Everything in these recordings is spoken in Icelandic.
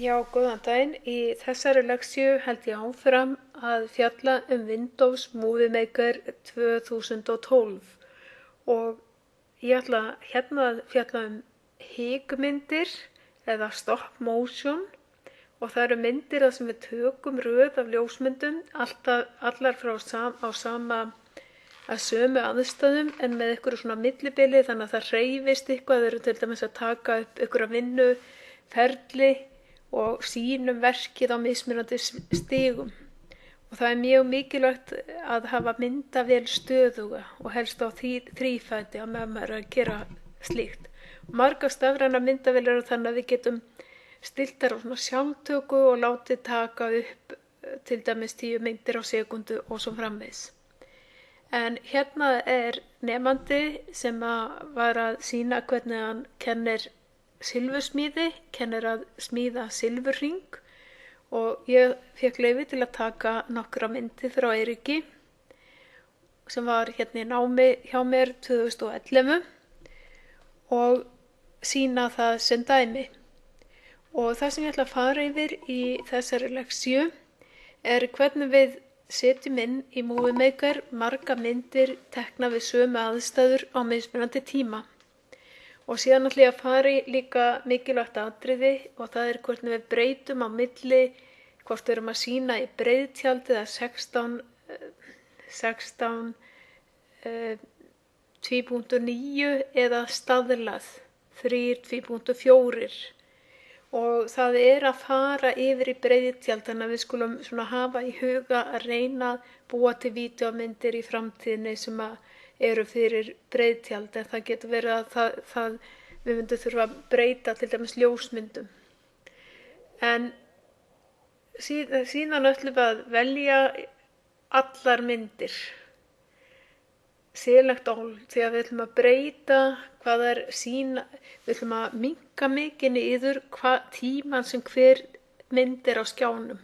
Já, góðan daginn. Í þessari leksíu held ég áfram að fjalla Windows Movie Maker 2012 og ég ætla hérna að fjalla hikmyndir eða stop motion og það eru myndir þar sem við tökum röð af ljósmyndum, allar á sömu aðstæðum en með einhverju svona millibili þannig að það hreyfist eitthvað. Þau eru til dæmis að taka upp einhverja vinnuferli og sýnum verkið á mismunandi stigum. Og það er mjög mikilvægt að hafa myndavél stöðuga og helst á þrífæti að meðan maður er að gera slíkt. Og margar stafrænar myndavélar eru þannig að við getum stillt þær á svona sjálftöku og látið taka upp til dæmis 10 myndir á sekúndu og svo framvegis. En hérna er nemandi sem var að sýna hvernig hann kennir silfursmíði, kennir að smíða silfurhring og ég fékk leyfi til að taka nokkra myndir frá Eiríki sem var hérna í námi hjá mér 2011 og sýna það sem dæmi. Og það sem ég ætla að fara yfir í þessari leksíu er hvernig við setjum inn í Movie Maker marga myndir tekna við sömu aðstæður á mismunandi tíma. Og síðan ætla ég að fara í líka mikilvægt atriði og það er hvernig við breytum á milli, hvort við erum að sýna í breiðtjaldi eða 16 2.9 eða staðlað 3.4. Og það er að fara yfir í breiðtjald þannig að við skulum svona hafa í huga að reyna að búa til vídeómyndir í framtíðinni sem eru fyrir breiðtjald en það getur verið að við myndum þurfa að breyta til dæmis ljósmyndum. En síðan ætlum við að velja allar myndir. Select all, því að við ætlum að breyta hvað er sína, við ætlum að minnka mikið niður tíman sem hver mynd er á skjánum.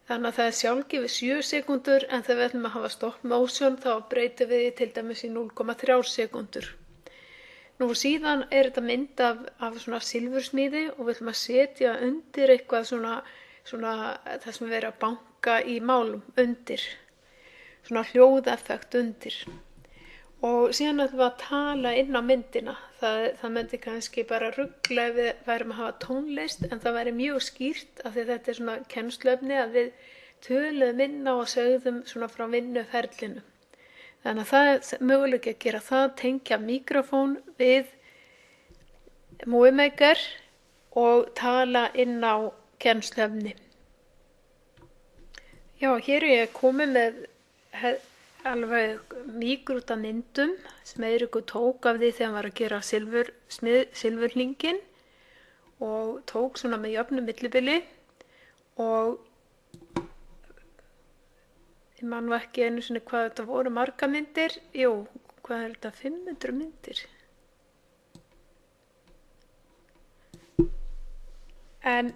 Þannig að það er sjálfgefið 7 sekúndur en þegar við ætlum að hafa stop motion þá breytum við til dæmis í 0,3 sekúndur. Nú síðan er þetta mynd af svona silfursmíði og við ætlum að setja undir eitthvað svona það sem við erum að banka í málum undir. Svona hljóðeffekt undir. Og síðan ætlum við að tala inn á myndina. Það myndi kannski bara rugla ef við værum að hafa tónlist en það væri mjög skýrt af því þetta er svona kennsluefni að við töluðum inn á og sögðum svona frá vinnuferlinu. Þannig að það er möguleiki að gera það, tengja mikrofón við Movie Maker og tala inn á kennsluefni. Já, hér er ég komið með alveg mýgrút af myndum sem Eiríkur tók af því þegar hann var að gera silfurhringinn og tók svona með jöfnu millibili og ég man nú ekki einu sinni hvað þetta voru marga myndir. Jú, hvað er þetta? 500 myndir. En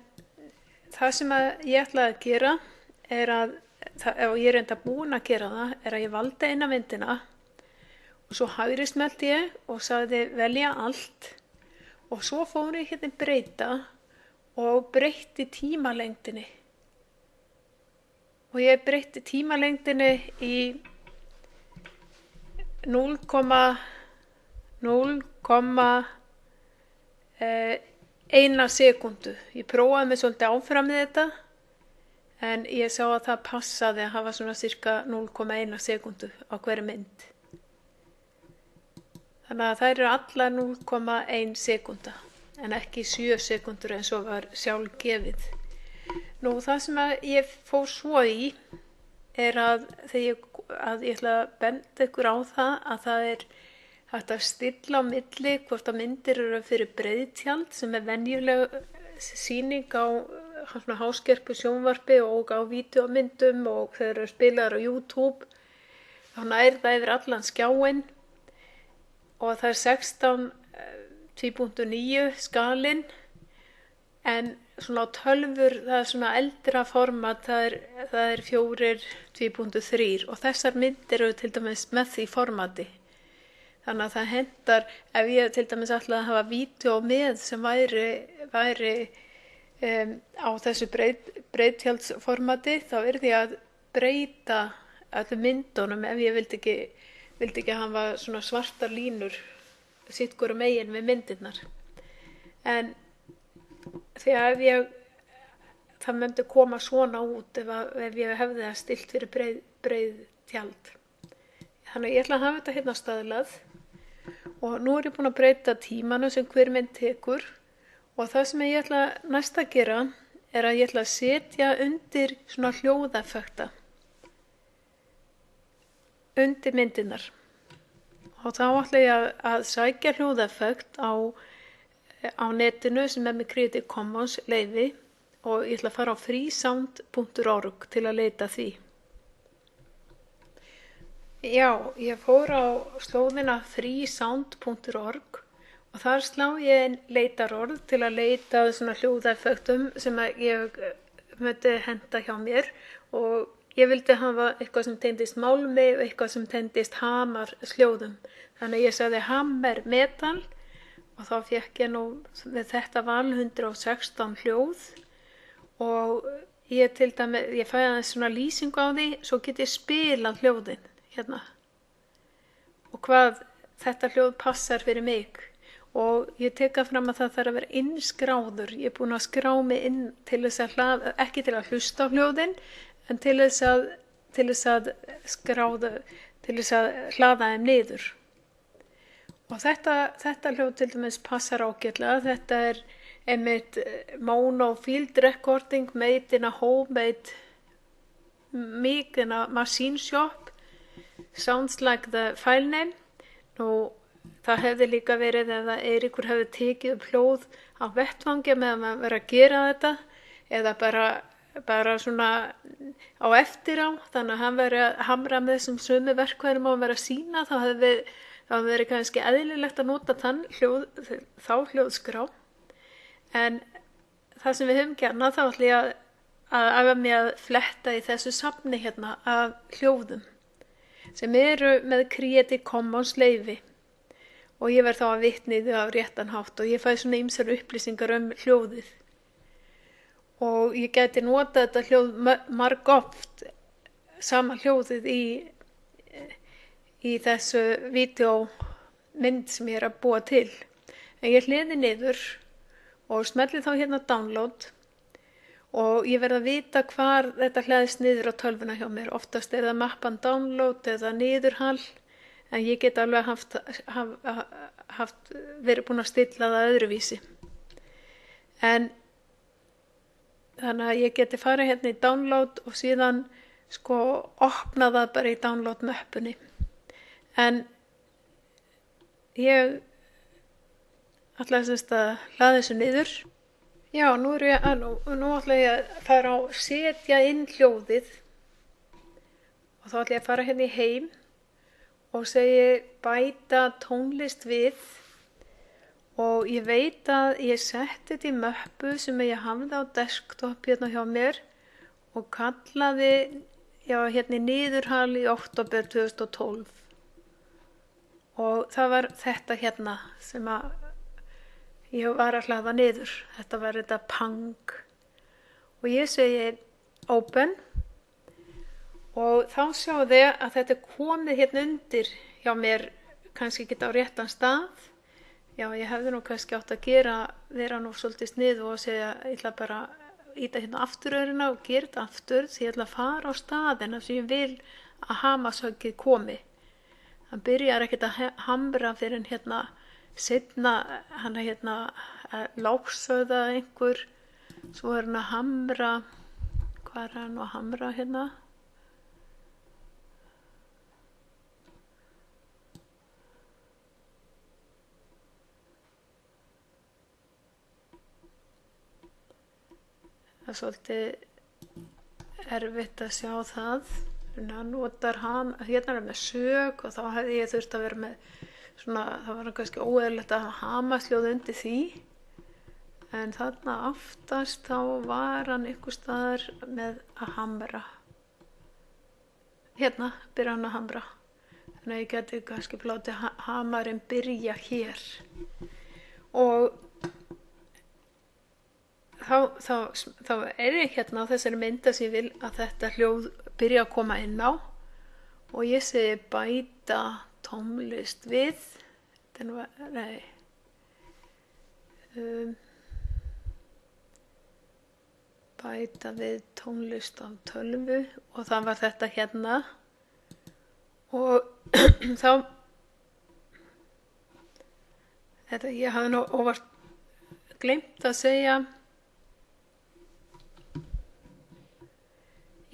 það sem ég ætlaði að gera er að og ég er enda búin að gera það, er að ég valdi eina myndina og svo hægri smelti ég og sagði velja allt og svo fór ég hérna breyta og breytti tímalengdinni. Og ég breytti tímalengdinni í 0,1 sekúndu. Ég prófaði mig svolítið áfram með þetta en ég sá að það passaði að hafa svona cirka 0,1 sekúndu á hverju mynd. Þannig að það eru allar 0,1 sekúnda en ekki 7 sekúndur eins og var sjálfgefið. Nú það sem ég fór svo í er að ég ætla að benda ykkur á það er hægt að stilla á milli hvort að myndir eru fyrir breiðtjald sem er venjuleg sýning á svona háskerpu sjónvarpi og á vídeómyndum og þeir eru spilaðar á YouTube þá nær það yfir allan skjáinn og það er 16 2.9 skalinn en svona á tölvur það er svona eldra format það er 4 2.3 og þessar myndir eru til dæmis með því formati. Þannig að það hentar ef ég til dæmis ætlaði að hafa vídeó með sem væri á þessu breiðtjaldsformati þá yrði ég að breyta öllum myndunum ef ég vildi ekki hafa svona svartar línur sitt hvoru megin við myndirnar. En því að það myndi koma svona út ef ég hefði það stillt fyrir breið tjald. Þannig að ég ætla að hafa þetta hérna staðlað og nú er ég búin að breyta tímanum sem hver mynd tekur og það sem ég ætla næst að gera er að ég ætla að setja undir svona hljóðeffekta undir myndirnar. Og þá ætla ég að sækja hljóðeffekt á netinu sem er með Creative Commons leyfi og ég ætla að fara á freesound.org til að leita því. Já, ég fór á slóðina freesound.org og þar slá ég inn leitarorð til að leita svona hljóðeffektum sem ég myndi henta hjá mér og ég vildi hafa eitthvað sem tengdist málmi og eitthvað sem tengdist hamar hljóðum. Þannig að ég sagði hammer metal og þá fékk ég nú við þetta val 116 hljóð og ég fæ aðeins svona lýsingu á því, svo get ég spilað hljóðin hérna og hvað þetta hljóð passar fyrir mig og ég teka fram að það þarf að vera innskráður. Ég er búin að skrá mig inn til þess að hlaða, ekki til að hlusta á hljóðin en til þess að hlaða þeim niður. Og þetta hljóð til dæmis passar ágætlega. Þetta er einmitt mono field recording made in a homemade mic in a machine shop. Sounds like the file name. Nú, það hefði líka verið ef Eiríkur hefði tekið upp hljóð á vettvangi meðan maður verið að gera þetta eða bara svona á eftir á, þannig að hann verið að hamra með þessum sömu verkfærum og verið að sýna, þá hefði verið kannski eðlilegt að nota þá hljóðskrá. En það sem við höfum gert, þá ætla ég að æfa mig að fletta í þessu safni hérna af hljóðum sem eru með Creative Commons leyfi og ég verð þá að vitni þau á réttan hátt og ég fæ svona ýmsar upplýsingar hljóðið. Og ég gæti nota þetta hljóð margoft, sama hljóðið í þessu vídeómynd sem ég er að búa til. En ég hliði niður og smelli þá hérna download og ég verð að vita hvar þetta hlæðist niður á tölvuna hjá mér. Oftast er það mappan download eða niðurhall, en ég get alveg verið búin að stilla það öðruvísi. En þannig að ég geti farið hérna í download og síðan opna það bara í download möppunni. En ég ætla að hlaða þessu niður. Já, nú ætla ég að fara á setja inn hljóðið og þá ætla ég að fara hérna í heim og segi bæta tónlist við og ég veit að ég setti þetta í möppu sem ég hafði á desktop hérna hjá mér og kallaði hérna í niðurhal í október 2012 og það var þetta hérna sem ég var að hlaða niður. Þetta var þetta pang og ég segi open og þá sjáu þið að þetta er komið hérna undir hjá mér, kannski ekki á réttan stað. Já, ég hefði nú kannski átt að vera nú svolítið sniðug og segja, ég ætla bara að ýta hérna afturörina og gera þetta aftur því ég ætla að fara á staðina sem ég vil að hamarshöggið komi. Hann byrjar ekkert að hamra fyrir en hérna seinna, hann hérna lágsöða einhver, svo er hann að hamra, hvað er hann að hamra hérna? Það er svolítið erfitt að sjá það, en hann notar hérna með sög og þá hefði ég þurft að vera með svona, það var kannski óeðlilegt að hafa hljóð undir því, en þarna aftast þá var hann einhvers staðar með að hamra. Hérna byrja hann að hamra, þannig að ég geti kannski látið hamarinn byrja hér. Og þá ég hérna á þessari mynda sem ég vil að þetta hljóð byrja að koma inn á og ég segi bæta tónlist við. Bæta við tónlist á tölvu og það var þetta hérna og þá ég hafði nú óvart gleymt að segja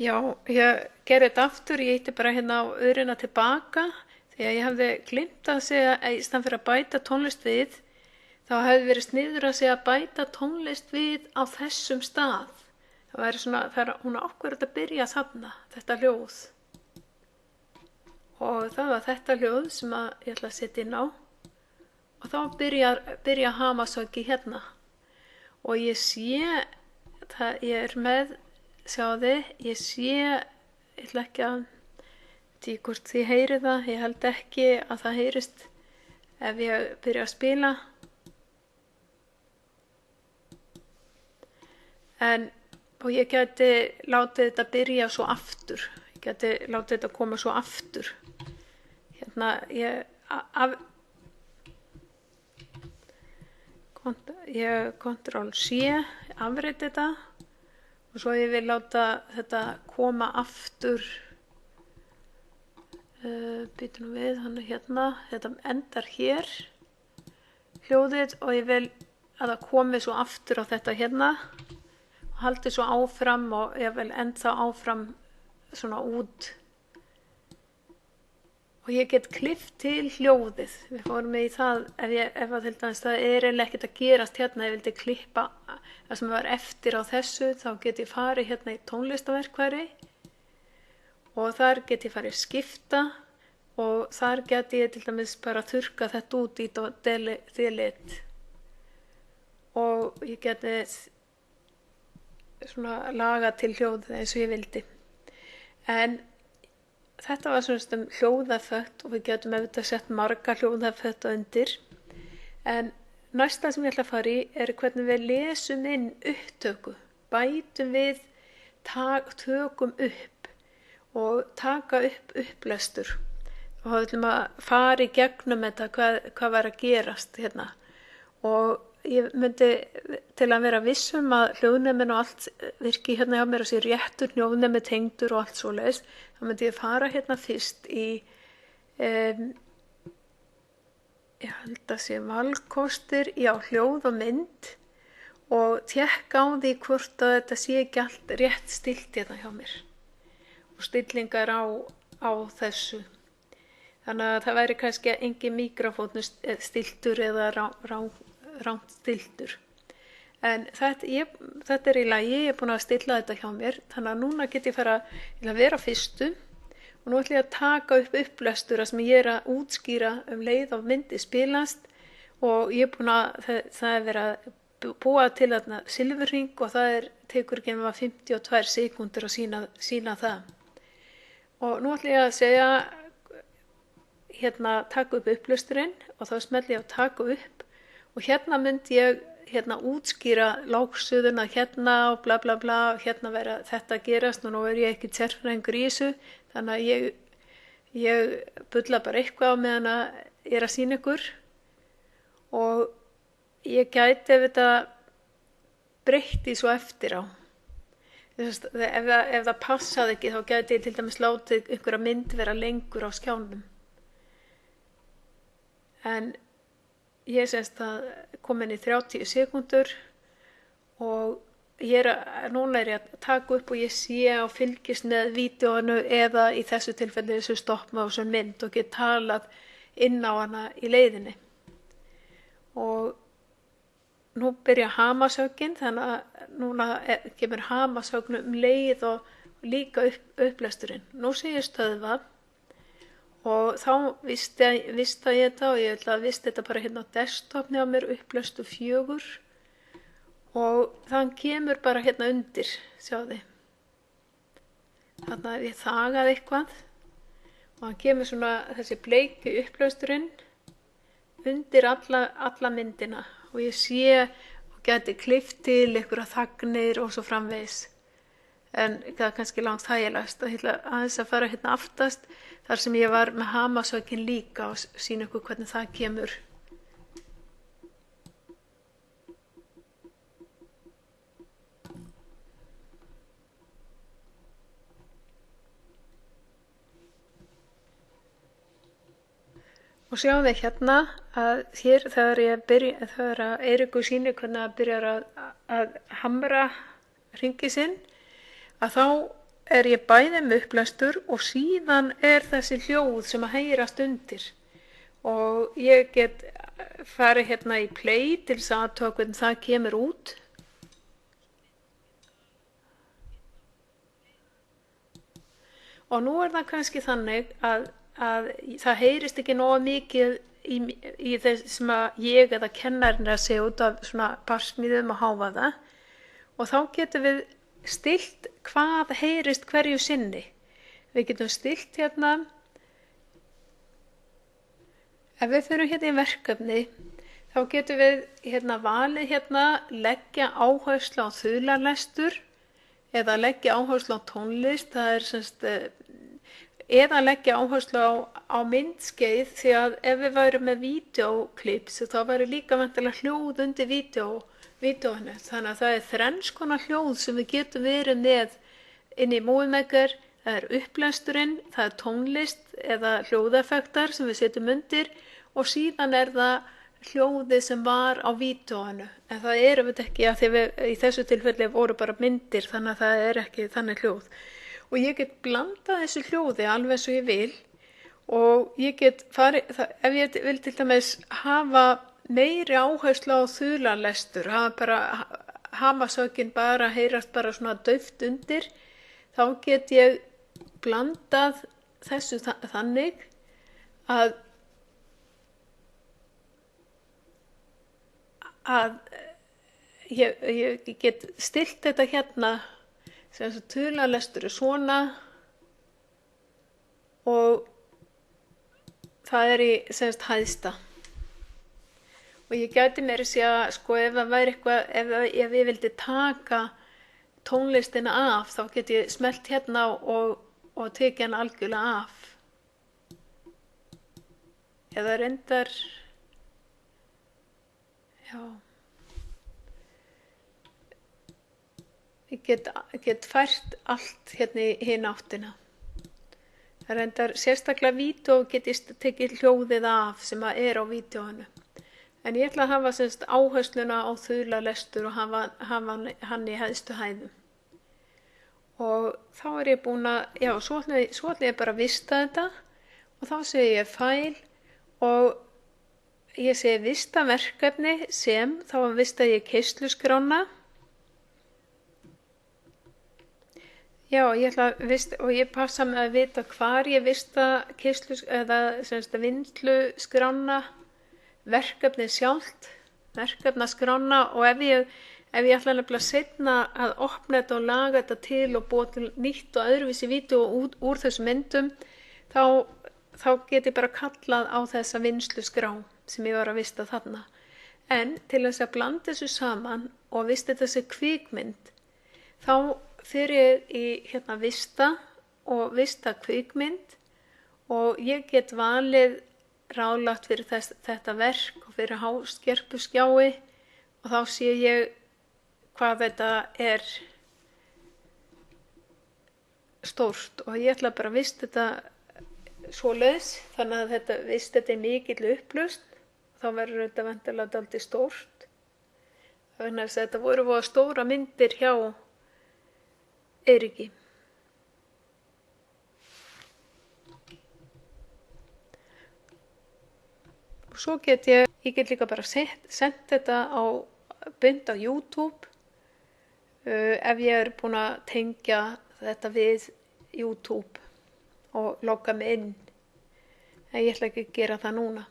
já, ég gerði þetta aftur, ég ítti bara hérna á urina tilbaka því að ég hafði gleymt að segja að í staðinn fyrir að bæta tónlist við þá hefði verið sniður að segja bæta tónlist við á þessum stað. Það væri svona, hún ákveður að byrja þarna, þetta hljóð. Og það var þetta hljóð sem ég ætla að setja inn á. Og þá byrja hamarshöggi hérna. Og ég sé, ég er með, sjáðu, ég ætla ekki að, því hvort þið heyrið það, ég held ekki að það heyrist ef ég byrja að spila. Og ég geti látið þetta byrja svo aftur. Ég geti látið þetta koma svo aftur. Hérna, ég Ctrl+C, afrita þetta og svo ég vil láta þetta koma aftur. Býtum nú við, hann hérna. Þetta endar hér, hljóðið, og ég vil að það komi svo aftur á þetta hérna. Haldi svo áfram og ég vil enda áfram svona út og ég get klippt til hljóðið. Við fórum í það ef að til dæmis það eiginlega ekkert að gerast hérna, ég vildi klippa það sem var eftir á þessu, þá get ég farið hérna í tónlistaverkfæri og þar get ég farið skipta og þar get ég til dæmis bara þurrka þetta út í delete og ég geti svona laga til hljóðið eins og ég vildi. En þetta var svona hljóðeffekt og við getum auðvitað sett marga hljóðeffekta undir. En næsta sem ég ætla að fara í er hvernig við lesum inn upptöku. Bætum við, tökum upp og taka upp upplestur. Og þá ætlum að fara í gegnum þetta hvað var að gerast hérna. Og ég myndi til að vera vissum að hljóðnemin og allt virki hérna hjá mér og sé réttur hljóðnemi tengdur og allt svoleiðis, þá myndi ég fara hérna fyrst í ég held að sé valkostir, já, hljóð og mynd og tékka á því hvort að þetta sé ekki allt rétt stillt hérna hjá mér og stillingar á þessu. Þannig að það væri kannski engin míkrafónn stiltur eða rangt stiltur. En þetta er í lagi, ég er búin að stilla þetta hjá mér, þannig að núna get ég fara að vera fyrstu og nú ætla ég að taka upp upplestura sem ég er að útskýra leið og myndi spilast og ég er búin að, það er verið að búa til þarna silfurhring og það tekur ekki nema 52 sekúndur að sýna það. Og nú ætla ég að segja, hérna taka upp upplesturinn og þá smelli ég að taka upp og hérna myndi ég útskýra lágsuðuna hérna og bla bla bla, hérna vera þetta að gerast og nú er ég ekki sérfræðingur í þessu, þannig að ég bulla bara eitthvað á meðan að ég er að sýna ykkur og ég gæti ef þetta breytti svo eftir á. Ef það passaði ekki þá gæti ég til dæmis látið einhverja mynd vera lengur á skjánum. En ég semst að komin í 30 sekúndur og núna er ég að taka upp og ég sé á fylgist með vídeóinu eða í þessu tilfelli þessu stopp motion mynd og get talað inn á hana í leiðinni. Og nú byrja hamarshöggin, þannig að núna kemur hamarshöggn leið og líka upplesturinn. Nú sé ég stöðva og þá vista ég þetta og ég ætla að vista þetta bara hérna á desktopni á mér, upplestur 4 og þann kemur bara hérna undir, sjáðu. Þannig að ég þagaði eitthvað og hann kemur svona þessi bleiki upplesturinn undir alla myndina og ég sé og gæti klippt til einhverja þagnir og svo framvegis. En það er kannski langt þægilegast að aðeins að fara hérna aftast þar sem ég var með hamasökin líka og sýna ykkur hvernig það kemur. Og sjáum við hérna að hér þegar Eiríkur sýnir hvernig það byrjar að hamra hringi sinn, að þá er ég bæði með upplestur og síðan er þessi hljóð sem að heyrast undir. Og ég get farið hérna í play til þess að athuga hvernig það kemur út. Og nú er það kannski þannig að það heyrist ekki nógu mikið í þess sem að ég eða kennarinn er að segja út af svona barsmíðum og hávaða, og þá getum við stillt hvað heyrist hverju sinni. Við getum stillt hérna, ef við fyrir hérna í verkefni, þá getum við hérna valið hérna leggja áherslu á þulalestur eða leggja áherslu á tónlist, það er semst eða leggja áherslu á myndskeið, því að ef við værum með vídeóklips þá væri líka vantilega hljóð undir vídeóinu. Þannig að það er þrenns konar hljóð sem við getum verið með inn í Movie Maker. Það er upplesturinn, það er tónlist eða hljóðeffektar sem við setjum undir og síðan er það hljóðið sem var á vídeóinu. En það er auðvitað ekki, að því við í þessu tilfelli voru bara myndir, þannig að það er ekki þannig hljóð. Og ég get blandað þessu hljóði alveg svo ég vil, og ég get farið, ef ég vil til dæmis hafa meiri áherslu á þulalestur, hafa bara hamasökin bara heyrast bara svona dauft undir, þá get ég blandað þessu þannig að ég get stillt þetta hérna sem þess að þulalestur er svona og það er í semst hæðsta. Og ég gæti mér að segja, sko, ef það væri eitthvað, ef ég vildi taka tónlistina af, þá get ég smellt hérna og tekið hann algjörlega af. Eða reyndar, já. Ég get fært allt hérna í hina áttina. Það reyndar sérstaklega vídeó get ég tekið hljóðið af sem að er á vídeóinu. En ég ætla að hafa semst áhersluna á þulalestur og hafa hann í hæðstu hæðum. Og þá er ég búin að, já, svo ætla ég bara að vista þetta og þá segi ég fæl og ég segi vista verkefni sem, þá vista ég keyrsluskrána. Já, ég ætla að vista, og ég passa með að vita hvar ég vista vinnsluskrána, verkefnið sjálft, verkefnaskrána, og ef ég ætla nefnilega seinna að opna þetta og laga þetta til og búa til nýtt og öðruvísi vídeó úr þessum myndum, þá get ég bara kallað á þessa vinnsluskrá sem ég var að vista þarna. En til þess að blanda þessu saman og vista þessi kvikmynd, þá fyrir í hérna vista og vista kvikmynd og ég get valið ráðlagt fyrir þetta verk og fyrir háskerpuskjái og þá sé ég hvað þetta er stórt og ég ætla bara að vista þetta svoleiðis, þannig að þetta er mikill upplausn, þá verður þetta væntanlega dálítið stórt. Þannig að þetta voru voða stóra myndir hjá Eiríki. Og svo get ég líka bara sendt þetta beint á YouTube ef ég er búin að tengja þetta við YouTube og logga mig inn. En ég ætla ekki að gera það núna.